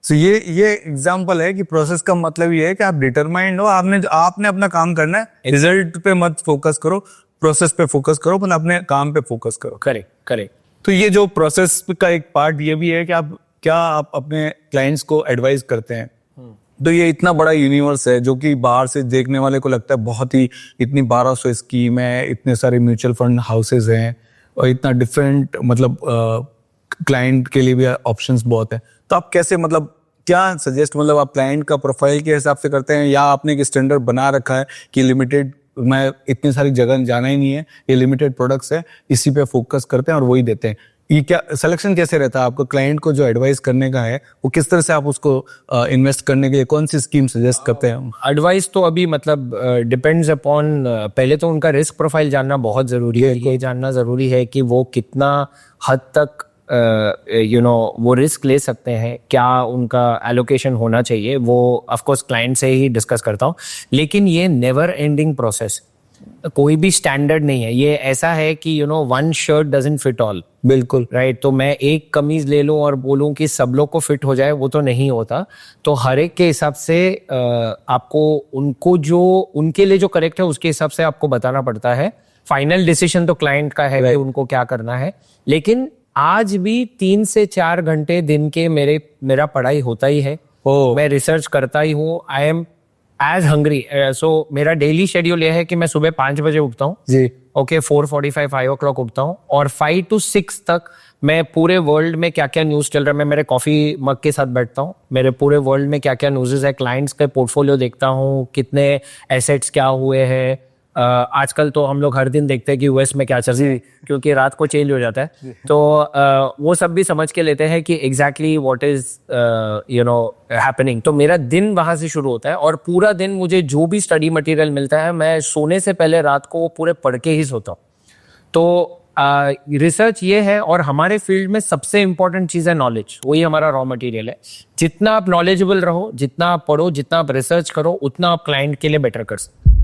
So ये example है कि प्रोसेस का मतलब ये है कि आप डिटरमाइंड हो, आपने अपना काम करना है, रिजल्ट पे मत फोकस करो, प्रोसेस पे फोकस करो, मतलब अपने काम पे फोकस करो। Correct correct. तो ये जो प्रोसेस का एक पार्ट ये भी है कि आप अपने क्लाइंट्स को एडवाइस करते हैं। तो ये इतना बड़ा यूनिवर्स है जो कि बाहर से देखने वाले को लगता है बहुत ही, इतनी 1200 स्कीम है, इतने सारे म्यूचुअल फंड हाउसेज हैं और इतना डिफरेंट, मतलब क्लाइंट के लिए भी ऑप्शंस बहुत है। तो आप कैसे, मतलब क्या सजेस्ट, मतलब आप क्लाइंट का प्रोफाइल के हिसाब से करते हैं या आपने एक स्टैंडर्ड बना रखा है कि लिमिटेड, मैं इतनी सारी जगह जाना ही नहीं है, ये लिमिटेड प्रोडक्ट्स है, इसी पे फोकस करते हैं और वही देते हैं? ये क्या सिलेक्शन कैसे रहता है आपको? क्लाइंट को जो एडवाइस करने का है वो किस तरह से आप उसको इन्वेस्ट करने के लिए कौन सी स्कीम सजेस्ट करते हैं? एडवाइस तो अभी मतलब डिपेंड्स अपॉन, पहले तो उनका रिस्क प्रोफाइल जानना बहुत जरूरी है। ये जानना जरूरी है कि वो कितना हद तक वो रिस्क ले सकते हैं, क्या उनका एलोकेशन होना चाहिए, वो ऑफ कोर्स क्लाइंट से ही डिस्कस करता हूँ। लेकिन ये नेवर एंडिंग प्रोसेस, कोई भी स्टैंडर्ड नहीं है। ये ऐसा है कि one shirt doesn't fit all. बिल्कुल राइट। तो मैं एक कमीज ले लूं और बोलूं कि सब लोग को फिट हो जाए, वो तो नहीं होता। तो हर एक के हिसाब से आपको उनको जो उनके लिए जो करेक्ट है उसके हिसाब से आपको बताना पड़ता है। फाइनल डिसीजन तो क्लाइंट का है कि उनको क्या करना है। लेकिन आज भी 3 से 4 घंटे दिन के मेरा पढ़ाई होता ही है। मैं रिसर्च करता ही हूँ। I am as hungry. So मेरा डेली शेड्यूल ये है कि मैं सुबह 5 बजे उठता हूँ जी। ओके 4:45 5 o'clock उठता हूँ और 5 to 6 तक मैं पूरे वर्ल्ड में क्या क्या न्यूज़ चल रहा है, मैं मेरे कॉफी मग के साथ बैठता हूँ। मेरे पूरे वर्ल्ड में क्या क्या न्यूज़ है, क्लाइंट्स के पोर्टफोलियो देखता हूँ, कितने एसेट्स क्या हुए हैं। आजकल तो हम लोग हर दिन देखते हैं कि यूएस में क्या चल रहा है, क्योंकि रात को चेंज हो जाता है। तो वो सब भी समझ के लेते हैं कि एग्जैक्टली व्हाट इज हैपनिंग। तो मेरा दिन वहां से शुरू होता है और पूरा दिन मुझे जो भी स्टडी मटेरियल मिलता है मैं सोने से पहले रात को वो पूरे पढ़ के ही सोता हूँ। तो रिसर्च ये है, और हमारे फील्ड में सबसे इंपॉर्टेंट चीज है नॉलेज। वही हमारा रॉ मटेरियल है। जितना आप नॉलेजेबल रहो, जितना आप पढ़ो, जितना आप रिसर्च करो, उतना आप क्लाइंट के लिए बेटर कर सकते।